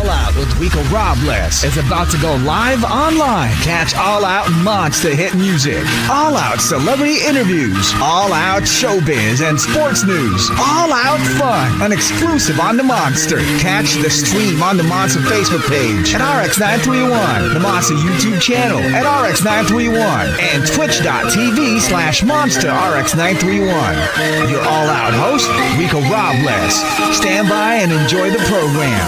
Out with Rico Robles is about to go live online. Catch All Out monster hit music, All Out celebrity interviews, All Out showbiz and sports news, All Out fun, an exclusive on the Monster. Catch the stream on the Monster Facebook page at RX931, the Monster YouTube channel at RX931, and twitch.tv/Monster RX931. Your All Out host, Rico Robles. Stand by and enjoy the program.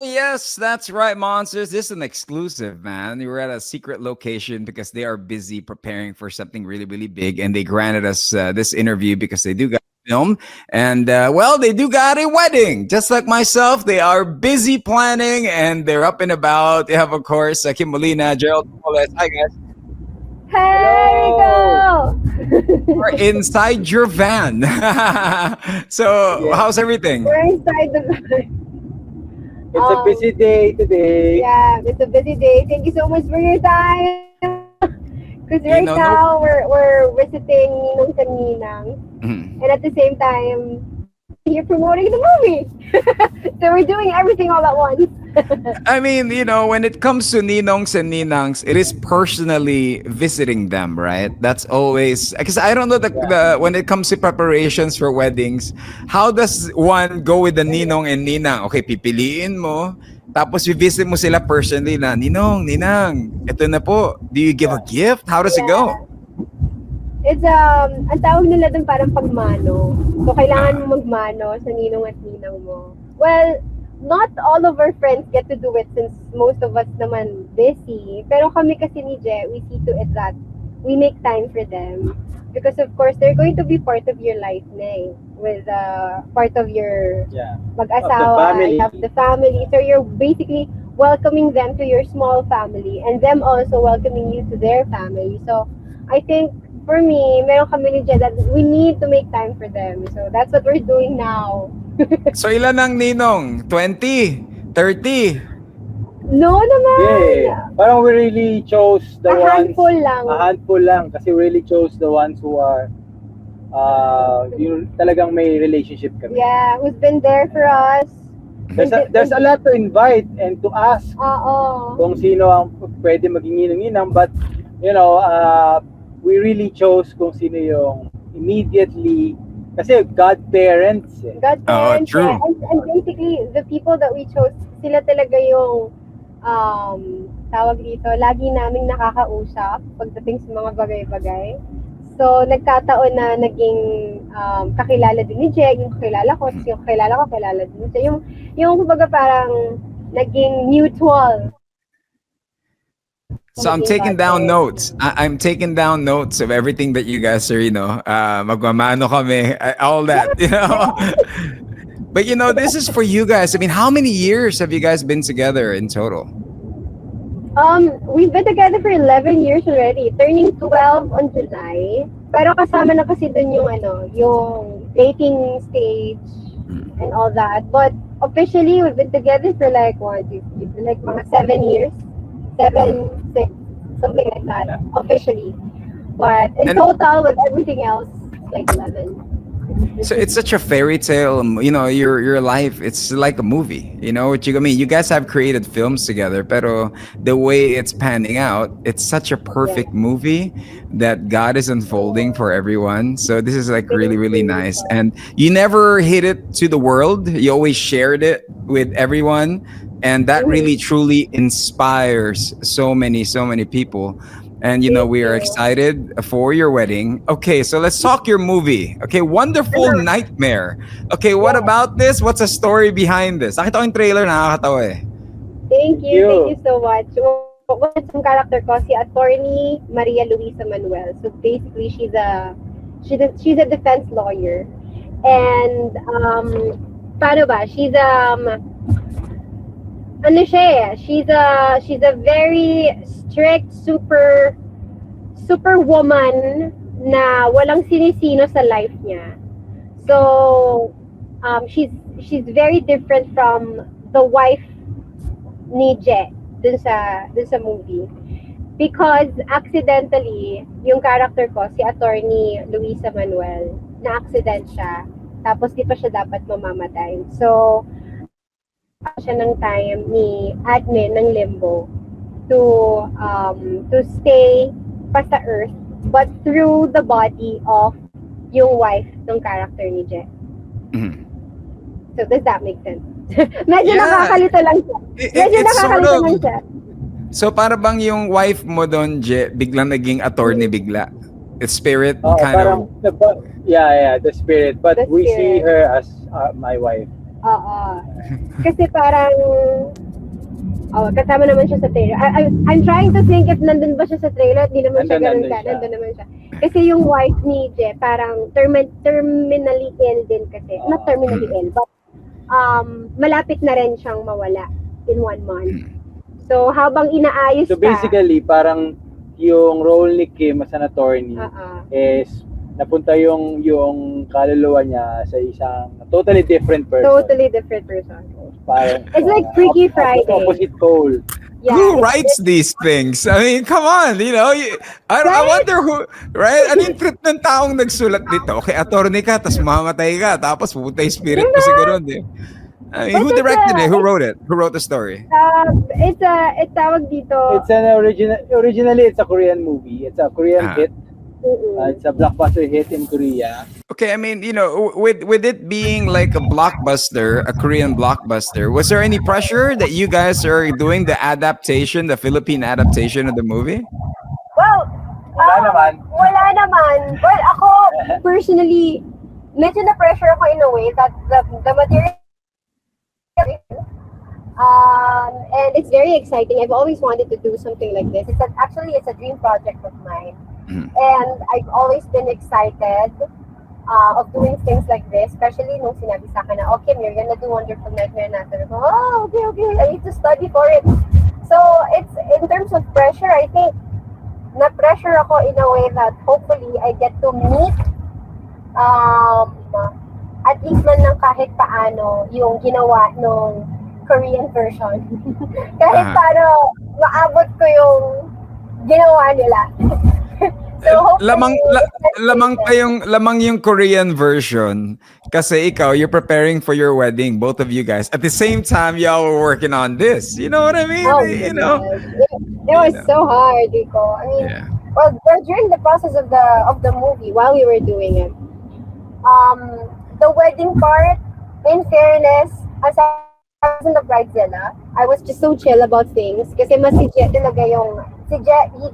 Yes, that's right, monsters. This is an exclusive, man. We were at a secret location because they are busy preparing for something really, really big, and they granted us this interview because they do got a film, and well, they do got a wedding. Just like myself, they are busy planning, and they're up and about. They have, of course, Kim Molina, Gerald Nicolas. Hi, guys. Hey, Rico! We're inside your van. So, how's everything? We're inside the van. It's a busy day today. Yeah, it's a busy day. Thank you so much for your time. Because right now, we're visiting Ninong and Ninang. And at the same time, you're promoting the movie. So we're doing everything all at once. I mean, you know, when it comes to ninongs and ninangs, it is personally visiting them, right? That's always, because I don't know the when it comes to preparations for weddings, how does one go with the ninong and ninang? Okay, pipiliin mo, tapos visit mo sila personally na, ninong, ninang, ito na po. Do you give a gift? How does it go? It's, ang tawag nila dun parang pagmano. So, kailangan mo magmano sa ninong at ninang mo. Well, not all of our friends get to do it since most of us naman busy. Pero kami kasi ni Je, we see to it that we make time for them. Because of course, they're going to be part of your life na eh. With part of your mag-asawa, you have the family. So you're basically welcoming them to your small family and them also welcoming you to their family. So I think for me, meron kami ni Je that we need to make time for them. So that's what we're doing now. So ilan ang ninong? 20? 30? No naman! Yeah, parang we really chose the ones. A handful lang. Kasi we really chose the ones who are yung talagang may relationship kami. Yeah, who's been there for us. There's a lot to invite and to ask kung sino ang pwede maging ninang-ninang, but you know, we really chose kung sino yung immediately, kasi godparents eh. Godparents, true. And basically, the people that we chose, sila talaga yung tawag dito, lagi naming nakakausap pagdating sa mga bagay-bagay. So, nagkataon na naging kakilala din ni Jeg, yung kakilala ko, yung kakilala ko, kakilala din ni Jeg. Yung kumbaga parang naging mutual. So I'm taking down notes. I'm taking down notes of everything that you guys are, you know, magmamano kami, all that, you know. But you know, this is for you guys. I mean, how many years have you guys been together in total? We've been together for 11 years already, turning 12 on July. Pero kasama na kasi dun yung yung dating stage and all that. But officially, we've been together for like mga 7 years. 7, 6, something like that, officially. But in total, with everything else, like 11. So it's such a fairy tale, you know, your life, it's like a movie, you know what you mean? You guys have created films together, pero the way it's panning out, it's such a perfect movie that God is unfolding for everyone. So this is like really, really nice. And you never hid it to the world. You always shared it with everyone. And that really truly inspires so many people. And you know, we are excited for your wedding. Okay, so let's talk your movie. Okay, Wonderful Nightmare. Okay, what about this? What's the story behind this? Nakita ko yung trailer, nakakatawa eh. Thank you so much. What's yung character ko? Si Attorney Maria Luisa Manuel. So basically, she's a defense lawyer. And paano ba? She's she's a very strict super woman na walang sinisino sa life niya. So she's very different from the wife ni Je dun sa movie. Because accidentally, yung character ko, si Attorney Luisa Manuel, na-accident siya Tapos di pa siya dapat mamamatay. So, siya ng time ni admin ng limbo to stay pa sa Earth but through the body of yung wife ng character ni Je. So, does that make sense? Medyo nakakalito lang siya. Medyo nakakalito lang siya. So, para bang yung wife mo doon, Je, biglang naging attorney bigla? The spirit kind of... the spirit. But we see her as my wife. Oo. Kasi parang... kasama naman siya sa trailer. I'm trying to think if nandun ba siya sa trailer. Hindi naman siya ganun ka. Nandun naman siya. Kasi yung wife ni Je, parang terminally ill din kasi. Not terminally ill, but malapit na rin siyang mawala in 1 month. So, habang inaayos So basically, parang yung role ni Kim as an attorney is napunta yung kaluluwa niya sa isang totally different person. Totally different person. Parang, it's like Freaky Friday. Opposite pole. Yeah, who writes these things? I mean, come on, I wonder who, right? Ano yung trip ng taong nagsulat dito? Okay, attorney ka, tapos mamatay ka, tapos pupunta yung spirit mo siguro, di? I mean, who directed it? Who wrote it? Who wrote the story? It's tawag dito. It's an originally it's a Korean movie. It's a Korean hit. It's a blockbuster hit in Korea. Okay, I mean, with it being like a blockbuster, a Korean blockbuster, was there any pressure that you guys are doing the adaptation, the Philippine adaptation of the movie? Well, wala naman. Well, ako personally, medyo na pressure ako in a way that the material. And it's very exciting. I've always wanted to do something like this. It's a dream project of mine. And I've always been excited of doing things like this, especially nung sinabi sa akin na, okay, you're gonna do Wonderful Nightmare natin. Okay, I need to study for it. So, it's, in terms of pressure, I think, na-pressure ako in a way that hopefully I get to meet at least man ng kahit paano yung ginawa nung Korean version. Kahit paano maabot ko yung ginawa nila. So lamang yung Korean version kasi ikaw you're preparing for your wedding, both of you guys. At the same time y'all were working on this. You know what I mean? It was so hard, Rico. I mean, well, during the process of the movie while we were doing it. The wedding part, in fairness, as I was in the bridezilla, I was just so chill about things. Kasi mas si Je talaga he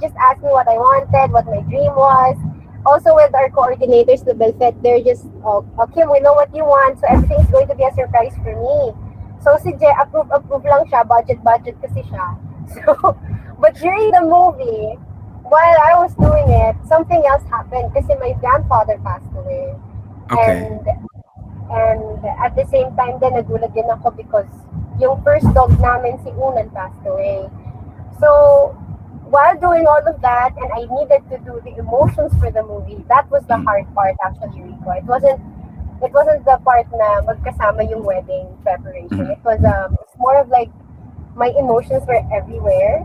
just asked me what I wanted, what my dream was. Also with our coordinators, the Belfet, they're just, okay, we know what you want, so everything's going to be a surprise for me. So si Je, approve lang siya, budget kasi siya. So, but during the movie, while I was doing it, something else happened kasi my grandfather passed away. Okay. And at the same time din, nagulat din ako because yung first dog namin, si Unan, passed away. So, while doing all of that, and I needed to do the emotions for the movie, that was the hard part actually, Rico. It wasn't the part na magkasama yung wedding preparation. It was, it's more of like, my emotions were everywhere.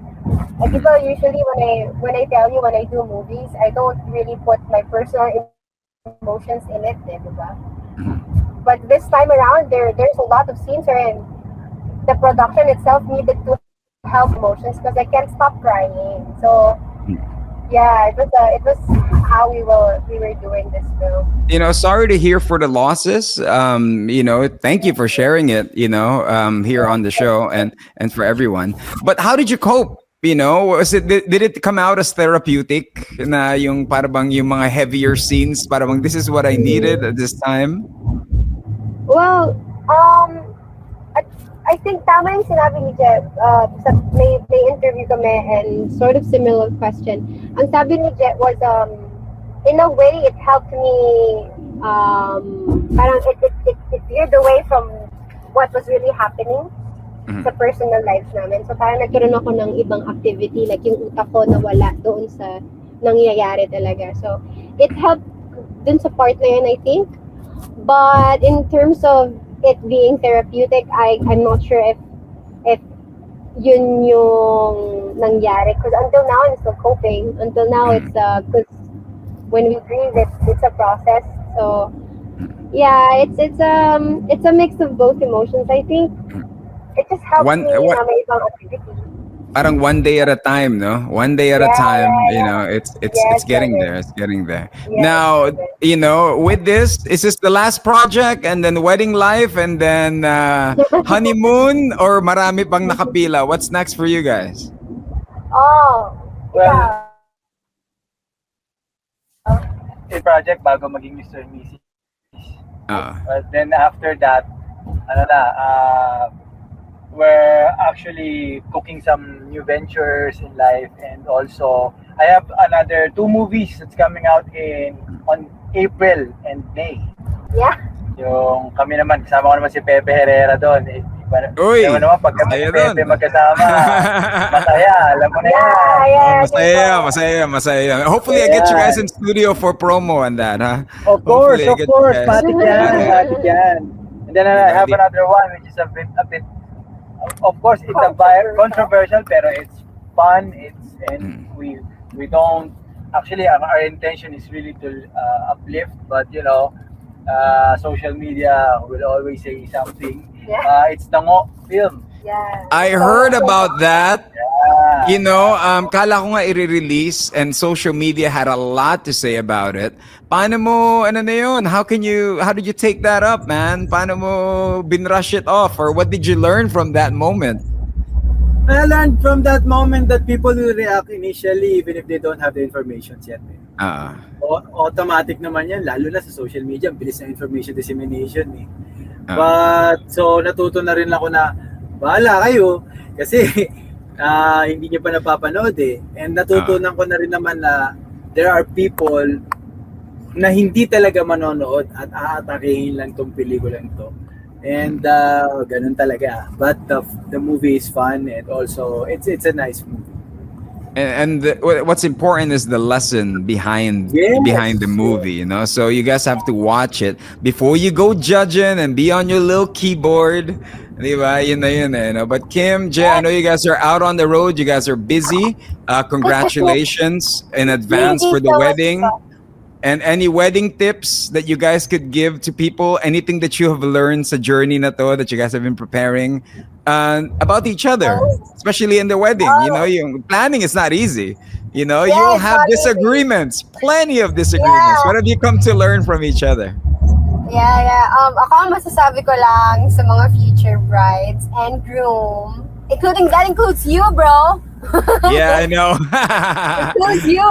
Like, usually when I tell you when I do movies, I don't really put my personal emotions in it, diba? But this time around, there's a lot of scenes wherein the production itself needed to help emotions because I can't stop crying. So, yeah, it was how we were doing this film. Sorry to hear for the losses. Thank you for sharing it. Here on the show and for everyone. But how did you cope? Did it come out as therapeutic na yung parang yung mga heavier scenes, parang this is what I needed at this time? Well, I think tama yung sinabi ni Jeff. May interview kami and sort of similar question. Ang sabi ni Jeff was, in a way, it helped me, parang it veered away from what was really happening sa personal lives namin. So parang nagkaroon ako ng ibang activity, like yung utak ko nawala doon sa nangyayari talaga. So it helped dun sa part na yun, I think. But in terms of it being therapeutic, I'm not sure if yun yung nangyari. Because until now, I'm still coping. Until now, it's because when we grieve, it's a process. So Yeah, it's a mix of both emotions. I think it just helps me na may ibang activity. Parang one day at a time, no? One day at a time, you know, it's Yes, getting brother. there. It's getting there. Yes, Now, brother. you know, with this, is this the last project and then wedding life and then honeymoon or marami pang nakapila? What's next for you guys? Oh, Well, a project bago maging Mr. and Mrs. But then after that, ano na, we're actually cooking some new ventures in life, and also I have another 2 movies that's coming out on April and May. yeah. Yung kami naman, kasama ko naman si Pepe Herrera doon. Uy, Alam mo naman, pag kami masaya si Pepe dun. magkasama, masaya, alam mo na yan. Yeah, Masaya. Hopefully, I get you guys in studio for promo and that, huh? Of course, Hopefully, I of get you course. guys. Matik yan. And then I have another one which is a bit, of course, it's a controversial, pero it's fun. And we don't, actually, our intention is really to uplift, but you know, social media will always say something. Yeah. It's Tango film. Yeah. I heard about that. Yeah. You know, kala ko nga i-release and social media had a lot to say about it. Paano mo, ano na yun? How did you take that up, man? Paano mo binrush it off? Or what did you learn from that moment? I learned from that moment that people will react initially even if they don't have the information yet. Automatic naman yan, lalo na sa social media, ang bilis ng information dissemination eh. But, so natuto na rin ako na, bahala kayo, kasi hindi nyo pa napapanood eh. And natutunan ko na rin naman na there are people na hindi talaga manonood at aatakihin lang tong pelikulang to. And ganun talaga. But the movie is fun, and also it's a nice movie. And what's important is the lesson behind the movie, you know. So you guys have to watch it before you go judging and be on your little keyboard, diba? Yun na yun eh, no? But Kim, Jay, I know you guys are out on the road. You guys are busy. Congratulations in advance for the wedding. And any wedding tips that you guys could give to people? Anything that you have learned sa journey na to that you guys have been preparing about each other, especially in the wedding? You know, yung planning is not easy. You know, you'll have disagreements, plenty of disagreements. What have you come to learn from each other? Yeah. Ako ang masasabi ko lang sa mga future brides and groom, that includes you, bro. Yeah, I know. Includes you.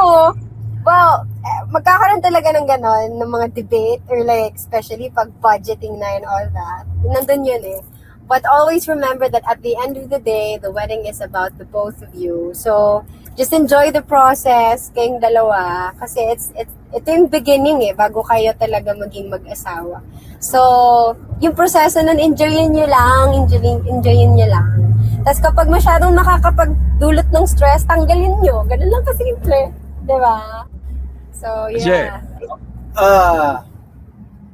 Well, magkakaroon talaga ng ganon, ng mga debate or like, especially pag budgeting na and all that. Nandun yun eh. But always remember that at the end of the day, the wedding is about the both of you. So, just enjoy the process kayong dalawa kasi ito yung beginning eh, bago kayo talaga maging mag-asawa. So, yung proseso nun, enjoyin nyo lang. Tapos kapag masyadong nakakapagdulot ng stress, tanggalin nyo. Ganun lang kasimple. Diba? So, yeah.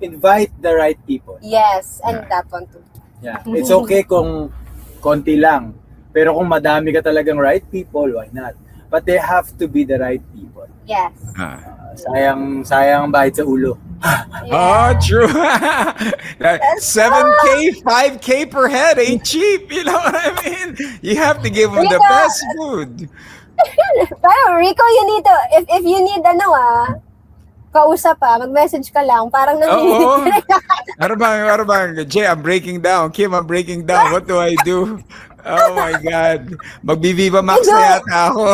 Invite the right people. Yes, and that one too. Yeah, it's okay kung konti lang. Pero kung madami ka talagang right people, why not? But they have to be the right people. Yes. Sayang bahid sa ulo. Oh, true. 7K, 5K per head ain't cheap. You know what I mean? You have to give them the best food. Pero Rico, you need to, if you need kausap mag-message ka lang. Parang nanginginig ka. Ano bang? Jay, I'm breaking down. Kim, I'm breaking down. What do I do? Oh my God. Mag-Viva Max na yata ako.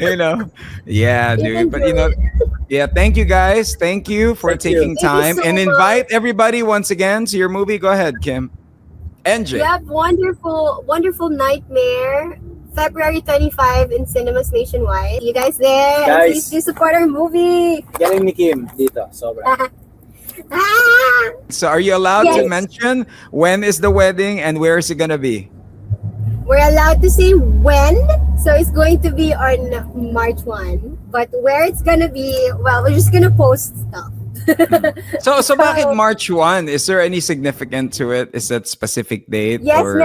You know? Yeah, dude. But you know, yeah, thank you guys. Thank you for taking time. And invite everybody once again to your movie. Go ahead, Kim. And Jay. We have Wonderful Nightmare. February 25 in cinemas nationwide. You guys there? And please do support our movie. Galing ni Kim dito, sobra. So are you allowed to mention when is the wedding and where is it gonna be? We're allowed to say when. So it's going to be on March 1. But where it's gonna be, well, we're just gonna post stuff. So bakit March 1? Is there any significance to it? Is that specific date? Yes, or...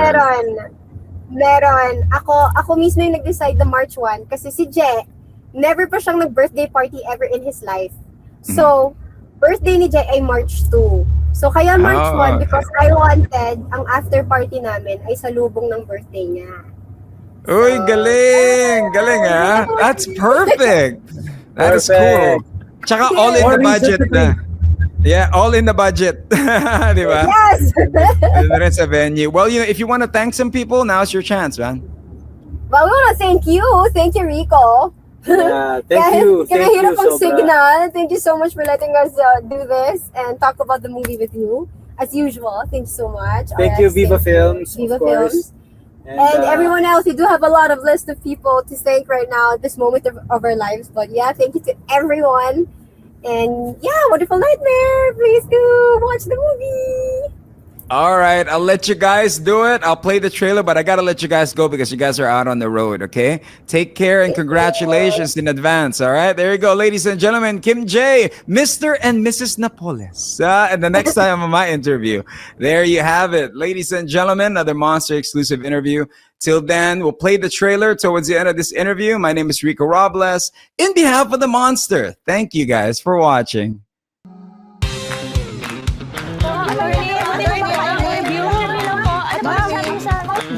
Meron. Ako mismo yung nag-decide na March 1 kasi si Je, never pa siyang nag-birthday party ever in his life. So, birthday ni Jay ay March 2. So kaya March 1 because I wanted ang after party namin ay salubong ng birthday niya. Uy, galing! Galing ah. That's perfect. That is cool. Tsaka all in the budget na. Yeah, all in the budget. Di ba? Yes! Doon rin sa venue. Well, if you want to thank some people, now's your chance, man. Well, we want to thank you. Thank you, Rico. Thank you. Can I Thank hear you, from Sobra. Signal? Thank you so much for letting us do this and talk about the movie with you. As usual, thank you so much. Thank you, Viva Films, Viva of course. Films. And everyone else, we do have a lot of list of people to thank right now at this moment of our lives. But yeah, thank you to everyone. And yeah, Wonderful Nightmare. Please do watch the movie. All right, I'll let you guys do it. I'll play the trailer, but I gotta let you guys go because you guys are out on the road, okay? Take care and congratulations in advance, all right? There you go, ladies and gentlemen. Kim J, Mr. and Mrs. Napoles. And the next time on my interview. There you have it. Ladies and gentlemen, another Monster exclusive interview. Till then, we'll play the trailer towards the end of this interview. My name is Rico Robles. In behalf of the Monster, thank you guys for watching.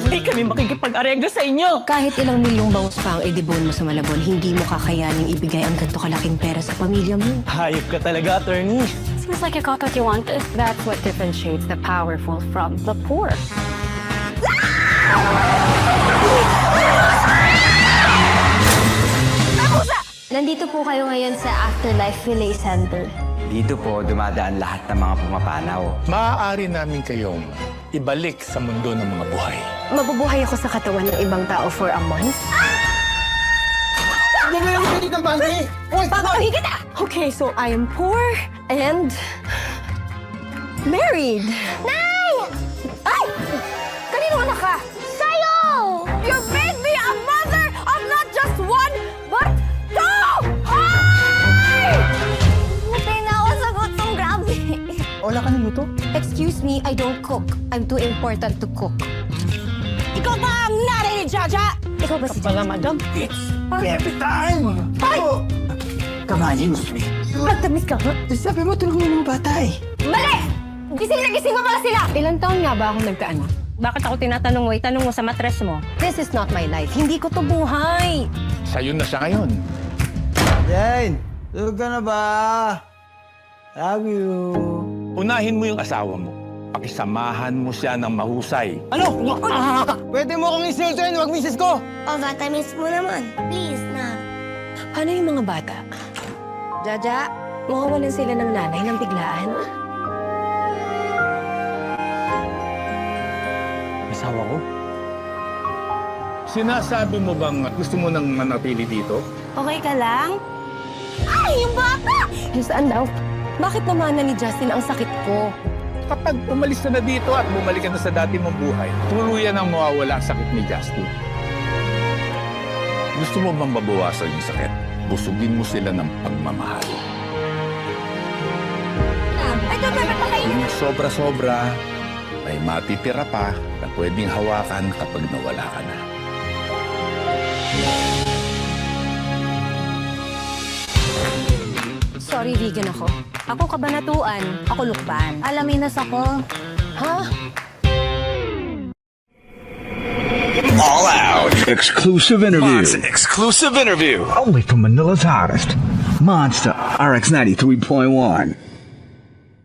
Hindi kami makikipag-areglo sa inyo. Kahit ilang milyong bangus pa ang idibon mo sa Malabon, hindi mo kakayaning ibigay ang ganito kalaking pera sa pamilya mo. Hayop ka talaga, attorney. Seems like you got what you wanted. That's what differentiates the powerful from the poor. Nandito po kayo ngayon sa Afterlife Relay Center. Dito po dumadaan lahat ng mga pumapanaw. Maaari namin kayong ibalik sa mundo ng mga buhay. Mabubuhay ako sa katawan ng ibang tao for a month. Papakagin kita! Okay, so I am poor and married. Nay! Ay! Kanino anak ka? Sa'yo! You made me a mother of not just one, but two! Ay! Mutay na ako sa gutong, grabe. Wala ka naluto? Excuse me, I don't cook. I'm too important to cook. Ikaw ba ang nanay ni Jaja? Ikaw ba si Pala, madam. Every time! Ay! Kamayin mo. Nagtamis ka ba? Sabi mo, tulungan mo yung bata eh. Mali! Gising na gising pa pala sila! Ilang taon nga ba akong nagkaanak? Bakit ako tinatanong mo? Itanong mo sa matres mo. This is not my life. Hindi ko to buhay. Sa'yo na siya ngayon. Jane, tulog ka na ba? Love you. Unahin mo yung asawa mo. Pakisamahan mo siya ng mahusay. Ano? Pwede mo akong insultuin, wag misis ko. Oh, bata, miss mo naman. Please na. Paano yung mga bata? Jaja, mawawalan sila ng nanay ng biglaan. Asawa ko? Sinasabi mo bang gusto mo nang manatili dito? Okay ka lang? Ay, yung bata! Saan daw? Bakit naman na ni Justin ang sakit ko? Kapag umalis ka na dito at bumalik ka na sa dati mong buhay, tuluyan ang mawawala ang sakit ni Justin. Gusto mo bang mabawasan yung sakit? Busugin mo sila ng pagmamahal. Ay, dapat pa kayo! Yung sobra-sobra, may matitira pa na pwedeng hawakan kapag nawala ka na. Sorry, vegan ako. Ako kabanatuan. Ako lukban. Alaminas ako. Ha? All Out. Exclusive interview. Exclusive interview. Only from Manila's hottest. Monster RX 93.1.